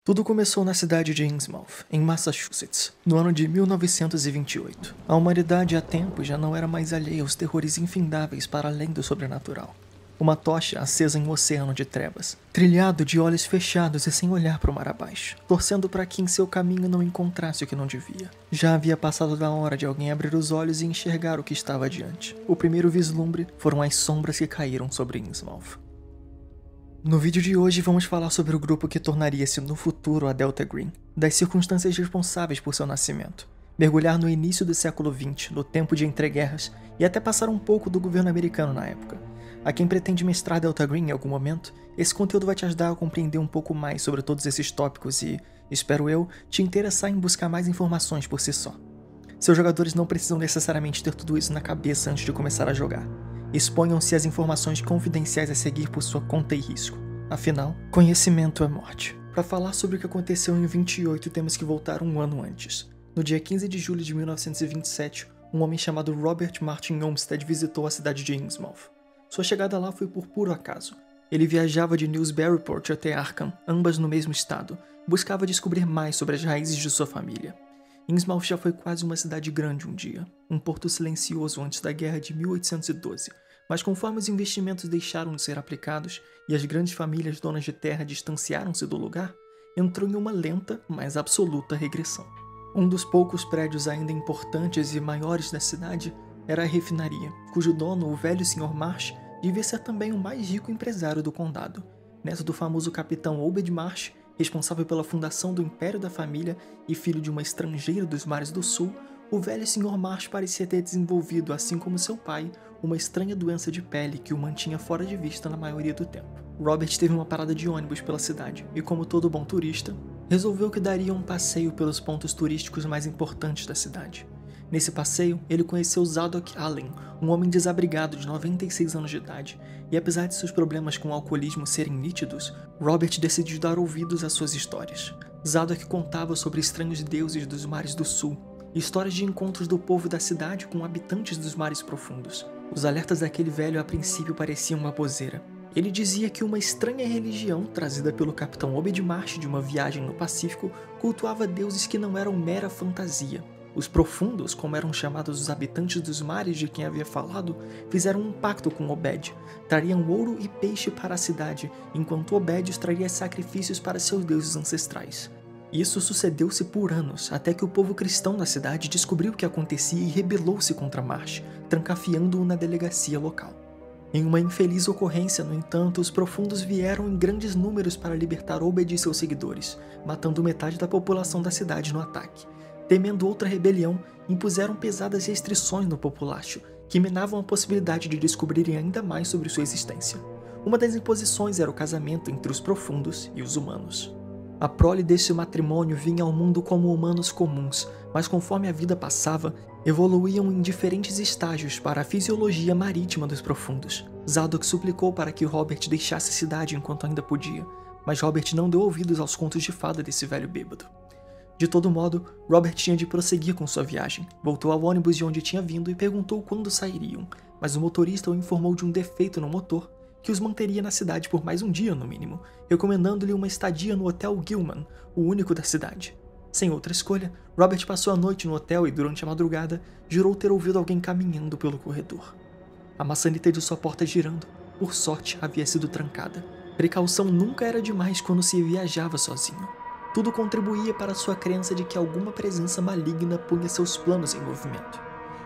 Tudo começou na cidade de Innsmouth, em Massachusetts, no ano de 1928. A humanidade há tempo já não era mais alheia aos terrores infindáveis para além do sobrenatural. Uma tocha acesa em um oceano de trevas, trilhado de olhos fechados e sem olhar para o mar abaixo, torcendo para que em seu caminho não encontrasse o que não devia. Já havia passado da hora de alguém abrir os olhos e enxergar o que estava adiante. O primeiro vislumbre foram as sombras que caíram sobre Innsmouth. No vídeo de hoje vamos falar sobre o grupo que tornaria-se no futuro a Delta Green, das circunstâncias responsáveis por seu nascimento, mergulhar no início do século XX, no tempo de entreguerras, e até passar um pouco do governo americano na época. A quem pretende mestrar Delta Green em algum momento, esse conteúdo vai te ajudar a compreender um pouco mais sobre todos esses tópicos e, espero eu, te interessar em buscar mais informações por si só. Seus jogadores não precisam necessariamente ter tudo isso na cabeça antes de começar a jogar. Exponham-se às informações confidenciais a seguir por sua conta e risco. Afinal, conhecimento é morte. Para falar sobre o que aconteceu em 28, temos que voltar um ano antes. No dia 15 de julho de 1927, um homem chamado Robert Martin Olmsted visitou a cidade de Innsmouth. Sua chegada lá foi por puro acaso. Ele viajava de Newburyport até Arkham, ambas no mesmo estado. Buscava descobrir mais sobre as raízes de sua família. Innsmouth já foi quase uma cidade grande um dia, um porto silencioso antes da guerra de 1812, mas conforme os investimentos deixaram de ser aplicados e as grandes famílias donas de terra distanciaram-se do lugar, entrou em uma lenta, mas absoluta regressão. Um dos poucos prédios ainda importantes e maiores da cidade era a refinaria, cujo dono, o velho Sr. Marsh, devia ser também o mais rico empresário do condado, neto do famoso capitão Obed Marsh, responsável pela fundação do Império da Família e filho de uma estrangeira dos mares do sul. O velho Sr. Marsh parecia ter desenvolvido, assim como seu pai, uma estranha doença de pele que o mantinha fora de vista na maioria do tempo. Robert teve uma parada de ônibus pela cidade e, como todo bom turista, resolveu que daria um passeio pelos pontos turísticos mais importantes da cidade. Nesse passeio, ele conheceu Zadok Allen, um homem desabrigado de 96 anos de idade, e apesar de seus problemas com o alcoolismo serem nítidos, Robert decidiu dar ouvidos às suas histórias. Zadok contava sobre estranhos deuses dos mares do sul, histórias de encontros do povo da cidade com habitantes dos mares profundos. Os alertas daquele velho a princípio pareciam uma bozeira. Ele dizia que uma estranha religião, trazida pelo capitão Obed Marsh de uma viagem no Pacífico, cultuava deuses que não eram mera fantasia. Os profundos, como eram chamados os habitantes dos mares de quem havia falado, fizeram um pacto com Obed. Trariam ouro e peixe para a cidade, enquanto Obed os traria sacrifícios para seus deuses ancestrais. Isso sucedeu-se por anos, até que o povo cristão da cidade descobriu o que acontecia e rebelou-se contra Marsh, trancafiando-o na delegacia local. Em uma infeliz ocorrência, no entanto, os profundos vieram em grandes números para libertar Obed e seus seguidores, matando metade da população da cidade no ataque. Temendo outra rebelião, impuseram pesadas restrições no populacho, que minavam a possibilidade de descobrirem ainda mais sobre sua existência. Uma das imposições era o casamento entre os profundos e os humanos. A prole desse matrimônio vinha ao mundo como humanos comuns, mas conforme a vida passava, evoluíam em diferentes estágios para a fisiologia marítima dos profundos. Zadok suplicou para que Robert deixasse a cidade enquanto ainda podia, mas Robert não deu ouvidos aos contos de fada desse velho bêbado. De todo modo, Robert tinha de prosseguir com sua viagem. Voltou ao ônibus de onde tinha vindo e perguntou quando sairiam, mas o motorista o informou de um defeito no motor, que os manteria na cidade por mais um dia no mínimo, recomendando-lhe uma estadia no Hotel Gilman, o único da cidade. Sem outra escolha, Robert passou a noite no hotel e, durante a madrugada, jurou ter ouvido alguém caminhando pelo corredor. A maçaneta de sua porta girando, por sorte, havia sido trancada. Precaução nunca era demais quando se viajava sozinho. Tudo contribuía para sua crença de que alguma presença maligna punha seus planos em movimento.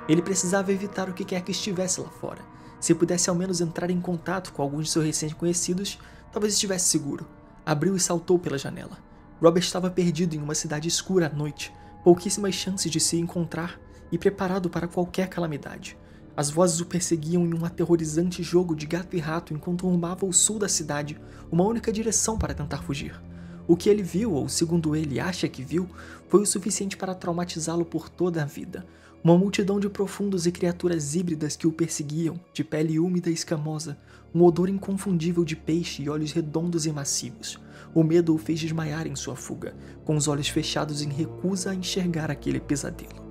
Ele precisava evitar o que quer que estivesse lá fora. Se pudesse ao menos entrar em contato com alguns de seus recém-conhecidos, talvez estivesse seguro. Abriu e saltou pela janela. Robert estava perdido em uma cidade escura à noite, pouquíssimas chances de se encontrar e preparado para qualquer calamidade. As vozes o perseguiam em um aterrorizante jogo de gato e rato enquanto rumava ao sul da cidade, uma única direção para tentar fugir. O que ele viu, ou segundo ele acha que viu, foi o suficiente para traumatizá-lo por toda a vida. Uma multidão de profundos e criaturas híbridas que o perseguiam, de pele úmida e escamosa, um odor inconfundível de peixe e olhos redondos e macios. O medo o fez desmaiar em sua fuga, com os olhos fechados em recusa a enxergar aquele pesadelo.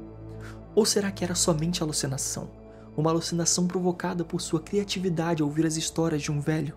Ou será que era somente alucinação? Uma alucinação provocada por sua criatividade ao ouvir as histórias de um velho?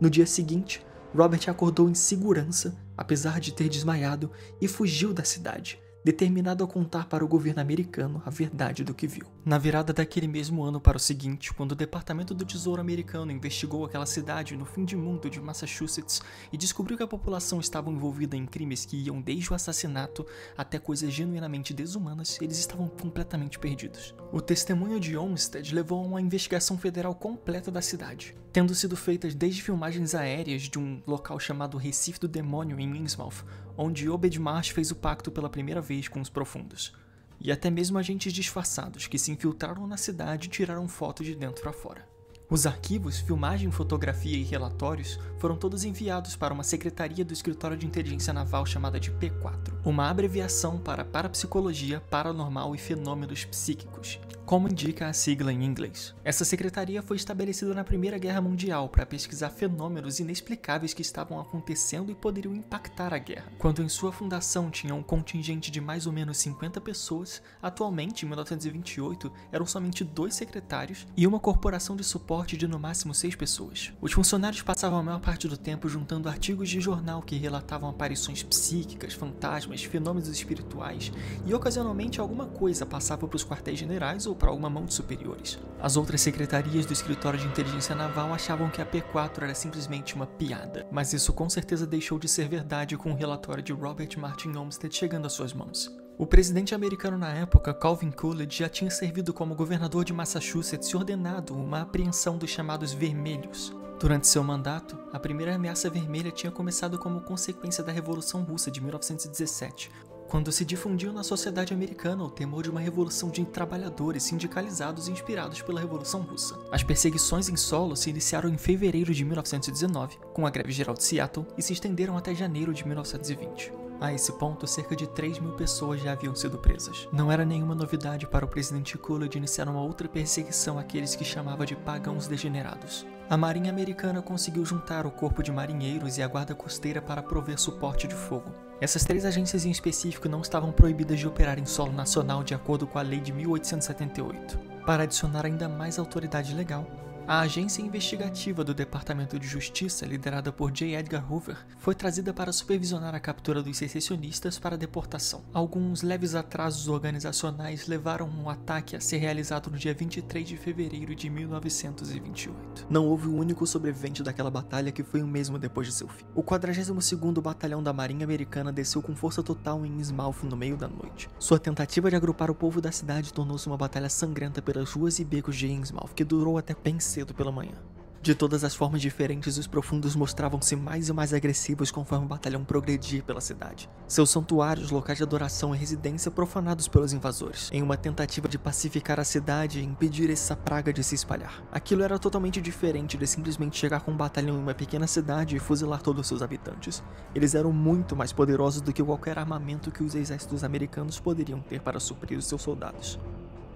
No dia seguinte, Robert acordou em segurança, apesar de ter desmaiado, e fugiu da cidade, determinado a contar para o governo americano a verdade do que viu. Na virada daquele mesmo ano para o seguinte, quando o Departamento do Tesouro americano investigou aquela cidade no fim de mundo de Massachusetts e descobriu que a população estava envolvida em crimes que iam desde o assassinato até coisas genuinamente desumanas, eles estavam completamente perdidos. O testemunho de Olmsted levou a uma investigação federal completa da cidade, tendo sido feitas desde filmagens aéreas de um local chamado Recife do Demônio em Innsmouth, onde Obed Marsh fez o pacto pela primeira vez com os profundos, e até mesmo agentes disfarçados que se infiltraram na cidade e tiraram fotos de dentro para fora. Os arquivos, filmagem, fotografia e relatórios foram todos enviados para uma secretaria do Escritório de Inteligência Naval chamada de P4, uma abreviação para Parapsicologia, Paranormal e Fenômenos Psíquicos, como indica a sigla em inglês. Essa secretaria foi estabelecida na Primeira Guerra Mundial para pesquisar fenômenos inexplicáveis que estavam acontecendo e poderiam impactar a guerra. Quando em sua fundação tinha um contingente de mais ou menos 50 pessoas, atualmente, em 1928, eram somente 2 secretários e uma corporação de suporte de no máximo 6 pessoas. Os funcionários passavam a maior parte do tempo juntando artigos de jornal que relatavam aparições psíquicas, fantasmas, fenômenos espirituais e ocasionalmente alguma coisa passava para os quartéis generais ou para alguma mão de superiores. As outras secretarias do Escritório de Inteligência Naval achavam que a P4 era simplesmente uma piada, mas isso com certeza deixou de ser verdade com o relatório de Robert Martin Olmsted chegando às suas mãos. O presidente americano na época, Calvin Coolidge, já tinha servido como governador de Massachusetts e ordenado uma apreensão dos chamados vermelhos. Durante seu mandato, a primeira ameaça vermelha tinha começado como consequência da Revolução Russa de 1917, quando se difundiu na sociedade americana o temor de uma revolução de trabalhadores sindicalizados inspirados pela Revolução Russa. As perseguições em solo se iniciaram em fevereiro de 1919, com a Greve Geral de Seattle, e se estenderam até janeiro de 1920. A esse ponto, cerca de 3.000 pessoas já haviam sido presas. Não era nenhuma novidade para o presidente Coolidge iniciar uma outra perseguição àqueles que chamava de pagãos degenerados. A Marinha Americana conseguiu juntar o Corpo de Marinheiros e a Guarda Costeira para prover suporte de fogo. Essas 3 agências em específico não estavam proibidas de operar em solo nacional de acordo com a Lei de 1878. Para adicionar ainda mais autoridade legal, a agência investigativa do Departamento de Justiça, liderada por J. Edgar Hoover, foi trazida para supervisionar a captura dos secessionistas para deportação. Alguns leves atrasos organizacionais levaram um ataque a ser realizado no dia 23 de fevereiro de 1928. Não houve um único sobrevivente daquela batalha que foi o mesmo depois de seu fim. O 42º Batalhão da Marinha Americana desceu com força total em Innsmouth no meio da noite. Sua tentativa de agrupar o povo da cidade tornou-se uma batalha sangrenta pelas ruas e becos de Innsmouth, que durou até bem cedo pela manhã. De todas as formas diferentes, os profundos mostravam-se mais e mais agressivos conforme o batalhão progredia pela cidade. Seus santuários, locais de adoração e residência profanados pelos invasores, em uma tentativa de pacificar a cidade e impedir essa praga de se espalhar. Aquilo era totalmente diferente de simplesmente chegar com um batalhão em uma pequena cidade e fuzilar todos os seus habitantes. Eles eram muito mais poderosos do que qualquer armamento que os exércitos americanos poderiam ter para suprir os seus soldados.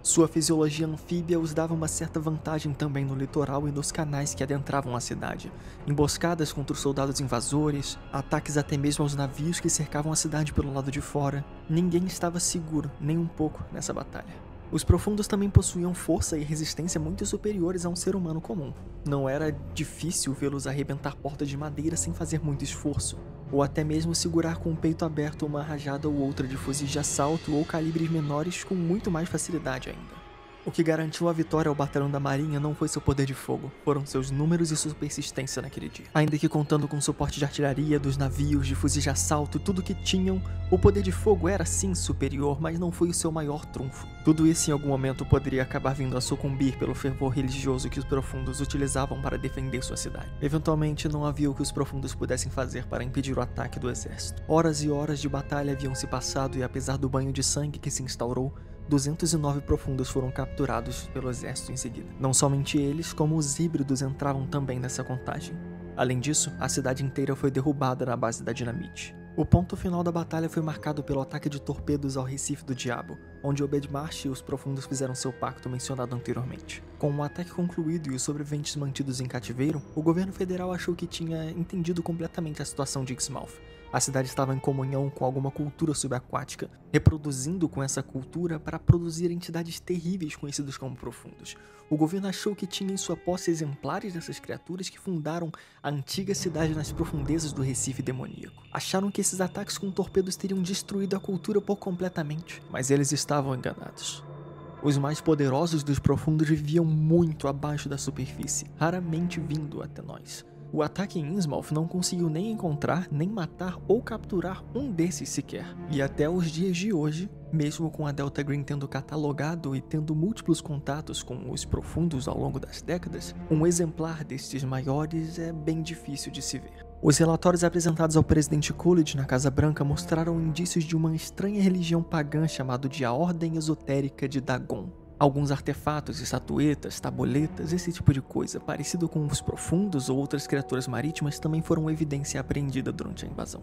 Sua fisiologia anfíbia os dava uma certa vantagem também no litoral e nos canais que adentravam a cidade. Emboscadas contra os soldados invasores, ataques até mesmo aos navios que cercavam a cidade pelo lado de fora. Ninguém estava seguro, nem um pouco, nessa batalha. Os profundos também possuíam força e resistência muito superiores a um ser humano comum. Não era difícil vê-los arrebentar portas de madeira sem fazer muito esforço, ou até mesmo segurar com o peito aberto uma rajada ou outra de fuzis de assalto ou calibres menores com muito mais facilidade ainda. O que garantiu a vitória ao batalhão da Marinha não foi seu poder de fogo, foram seus números e sua persistência naquele dia. Ainda que contando com suporte de artilharia, dos navios, de fuzis de assalto, tudo que tinham, o poder de fogo era sim superior, mas não foi o seu maior trunfo. Tudo isso em algum momento poderia acabar vindo a sucumbir pelo fervor religioso que os profundos utilizavam para defender sua cidade. Eventualmente, não havia o que os profundos pudessem fazer para impedir o ataque do exército. Horas e horas de batalha haviam se passado e apesar do banho de sangue que se instaurou, 209 profundos foram capturados pelo exército em seguida. Não somente eles, como os híbridos entravam também nessa contagem. Além disso, a cidade inteira foi derrubada na base da dinamite. O ponto final da batalha foi marcado pelo ataque de torpedos ao Recife do Diabo, onde Obed Marsh e os profundos fizeram seu pacto mencionado anteriormente. Com o ataque concluído e os sobreviventes mantidos em cativeiro, o governo federal achou que tinha entendido completamente a situação de Innsmouth A cidade estava em comunhão com alguma cultura subaquática, reproduzindo com essa cultura para produzir entidades terríveis conhecidas como profundos. O governo achou que tinha em sua posse exemplares dessas criaturas que fundaram a antiga cidade nas profundezas do Recife demoníaco. Acharam que esses ataques com torpedos teriam destruído a cultura por completamente, mas eles estavam enganados. Os mais poderosos dos profundos viviam muito abaixo da superfície, raramente vindo até nós. O ataque em Innsmouth não conseguiu nem encontrar, nem matar ou capturar um desses sequer. E até os dias de hoje, mesmo com a Delta Green tendo catalogado e tendo múltiplos contatos com os profundos ao longo das décadas, um exemplar destes maiores é bem difícil de se ver. Os relatórios apresentados ao presidente Coolidge na Casa Branca mostraram indícios de uma estranha religião pagã chamada de a Ordem Esotérica de Dagon. Alguns artefatos, estatuetas, tabuletas, esse tipo de coisa, parecido com os profundos ou outras criaturas marítimas, também foram evidência apreendida durante a invasão.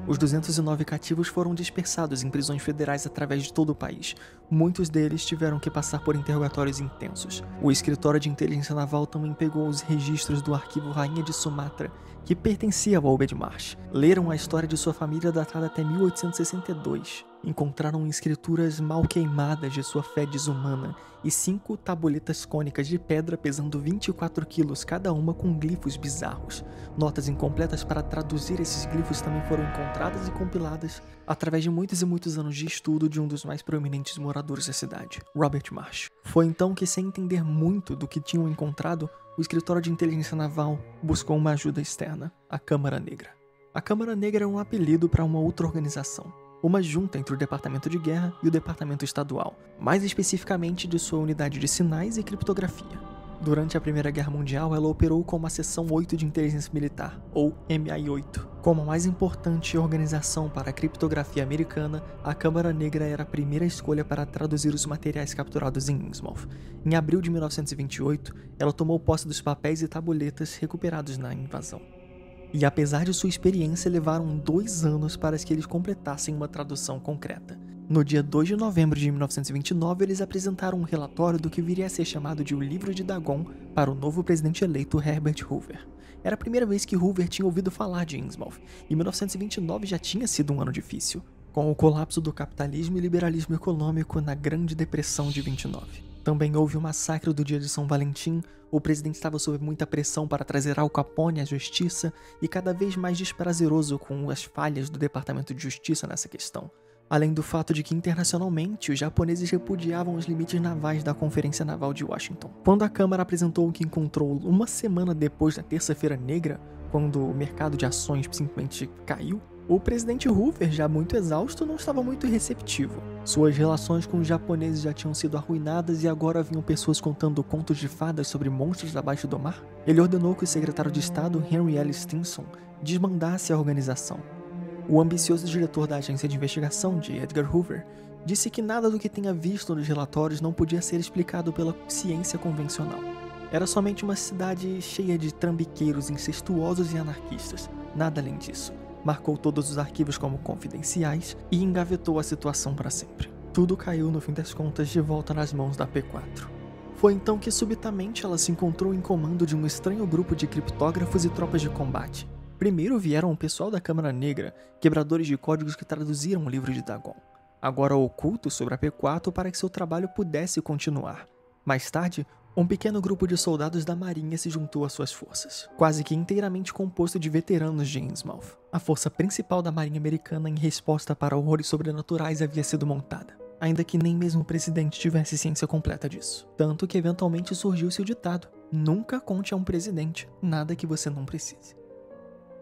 Os 209 cativos foram dispersados em prisões federais através de todo o país. Muitos deles tiveram que passar por interrogatórios intensos. O escritório de inteligência naval também pegou os registros do arquivo Rainha de Sumatra, que pertencia ao Obed Marsh. Leram a história de sua família datada até 1862. Encontraram escrituras mal queimadas de sua fé desumana e 5 tabuletas cônicas de pedra pesando 24 quilos cada uma com glifos bizarros. Notas incompletas para traduzir esses glifos também foram encontradas e compiladas através de muitos e muitos anos de estudo de um dos mais proeminentes moradores da cidade, Robert Marsh. Foi então que, sem entender muito do que tinham encontrado, o escritório de inteligência naval buscou uma ajuda externa, a Câmara Negra. A Câmara Negra é um apelido para uma outra organização, uma junta entre o Departamento de Guerra e o Departamento Estadual, mais especificamente de sua unidade de sinais e criptografia. Durante a Primeira Guerra Mundial, ela operou como a Seção 8 de Inteligência Militar, ou MI8. Como a mais importante organização para a criptografia americana, a Câmara Negra era a primeira escolha para traduzir os materiais capturados em Innsmouth. Em abril de 1928, ela tomou posse dos papéis e tabuletas recuperados na invasão. E apesar de sua experiência, levaram 2 anos para que eles completassem uma tradução concreta. No dia 2 de novembro de 1929, eles apresentaram um relatório do que viria a ser chamado de o Livro de Dagon para o novo presidente eleito Herbert Hoover. Era a primeira vez que Hoover tinha ouvido falar de Innsmouth, e 1929 já tinha sido um ano difícil, com o colapso do capitalismo e liberalismo econômico na Grande Depressão de 29. Também houve o massacre do dia de São Valentim, o presidente estava sob muita pressão para trazer Al Capone à justiça e cada vez mais desprazeroso com as falhas do Departamento de Justiça nessa questão. Além do fato de que internacionalmente os japoneses repudiavam os limites navais da Conferência Naval de Washington. Quando a Câmara apresentou o que encontrou uma semana depois da Terça-feira Negra, quando o mercado de ações simplesmente caiu, o presidente Hoover, já muito exausto, não estava muito receptivo. Suas relações com os japoneses já tinham sido arruinadas e agora haviam pessoas contando contos de fadas sobre monstros abaixo do mar. Ele ordenou que o secretário de Estado, Henry L. Stinson, desbandasse a organização. O ambicioso diretor da agência de investigação, de Edgar Hoover, disse que nada do que tinha visto nos relatórios não podia ser explicado pela ciência convencional. Era somente uma cidade cheia de trambiqueiros incestuosos e anarquistas, nada além disso. Marcou todos os arquivos como confidenciais e engavetou a situação para sempre. Tudo caiu, no fim das contas, de volta nas mãos da P4. Foi então que subitamente ela se encontrou em comando de um estranho grupo de criptógrafos e tropas de combate. Primeiro vieram o pessoal da Câmara Negra, quebradores de códigos que traduziram o Livro de Dagon, agora oculto sobre a P4 para que seu trabalho pudesse continuar. Mais tarde, um pequeno grupo de soldados da Marinha se juntou às suas forças, quase que inteiramente composto de veteranos de Innsmouth. A força principal da Marinha Americana em resposta para horrores sobrenaturais havia sido montada, ainda que nem mesmo o presidente tivesse ciência completa disso. Tanto que eventualmente surgiu-se o ditado: nunca conte a um presidente nada que você não precise.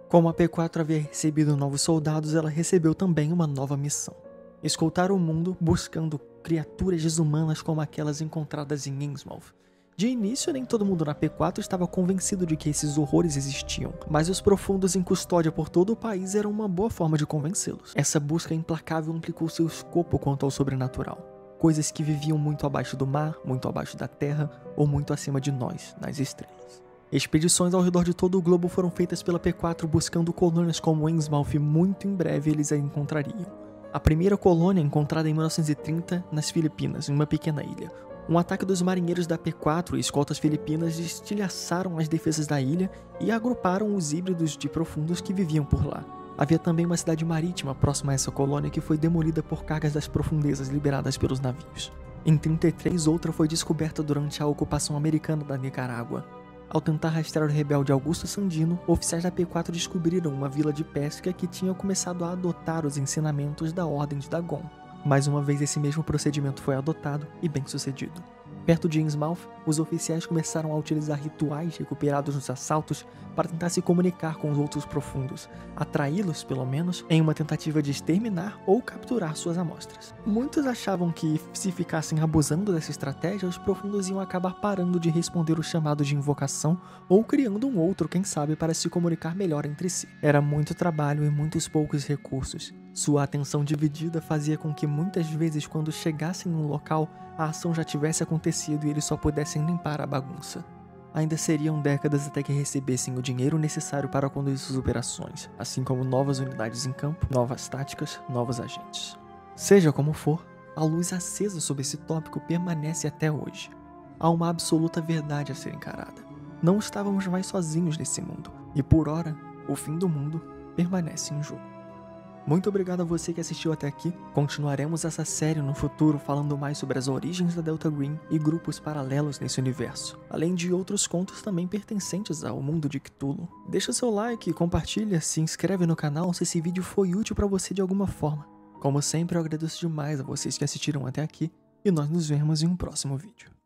Como a P4 havia recebido novos soldados, ela recebeu também uma nova missão: escoltar o mundo buscando criaturas desumanas como aquelas encontradas em Innsmouth. De início, nem todo mundo na P4 estava convencido de que esses horrores existiam, mas os profundos em custódia por todo o país eram uma boa forma de convencê-los. Essa busca implacável implicou seu escopo quanto ao sobrenatural. Coisas que viviam muito abaixo do mar, muito abaixo da terra ou muito acima de nós, nas estrelas. Expedições ao redor de todo o globo foram feitas pela P4 buscando colônias como Innsmouth e muito em breve eles a encontrariam. A primeira colônia encontrada em 1930 nas Filipinas, em uma pequena ilha. Um ataque dos marinheiros da P4 e escoltas filipinas estilhaçaram as defesas da ilha e agruparam os híbridos de profundos que viviam por lá. Havia também uma cidade marítima próxima a essa colônia que foi demolida por cargas das profundezas liberadas pelos navios. Em 33, outra foi descoberta durante a ocupação americana da Nicarágua. Ao tentar rastrear o rebelde Augusto Sandino, oficiais da P4 descobriram uma vila de pesca que tinha começado a adotar os ensinamentos da Ordem de Dagon. Mais uma vez esse mesmo procedimento foi adotado e bem sucedido. Perto de Innsmouth, os oficiais começaram a utilizar rituais recuperados nos assaltos para tentar se comunicar com os outros profundos, atraí-los, pelo menos, em uma tentativa de exterminar ou capturar suas amostras. Muitos achavam que, se ficassem abusando dessa estratégia, os profundos iam acabar parando de responder o chamado de invocação ou criando um outro, quem sabe, para se comunicar melhor entre si. Era muito trabalho e muitos poucos recursos. Sua atenção dividida fazia com que muitas vezes, quando chegassem num local, a ação já tivesse acontecido e eles só pudessem limpar a bagunça. Ainda seriam décadas até que recebessem o dinheiro necessário para conduzir suas operações, assim como novas unidades em campo, novas táticas, novos agentes. Seja como for, a luz acesa sobre esse tópico permanece até hoje. Há uma absoluta verdade a ser encarada. Não estávamos mais sozinhos nesse mundo, e por ora, o fim do mundo permanece em jogo. Muito obrigado a você que assistiu até aqui. Continuaremos essa série no futuro falando mais sobre as origens da Delta Green e grupos paralelos nesse universo, além de outros contos também pertencentes ao mundo de Cthulhu. Deixa seu like, compartilha, se inscreve no canal se esse vídeo foi útil para você de alguma forma. Como sempre, eu agradeço demais a vocês que assistiram até aqui e nós nos vemos em um próximo vídeo.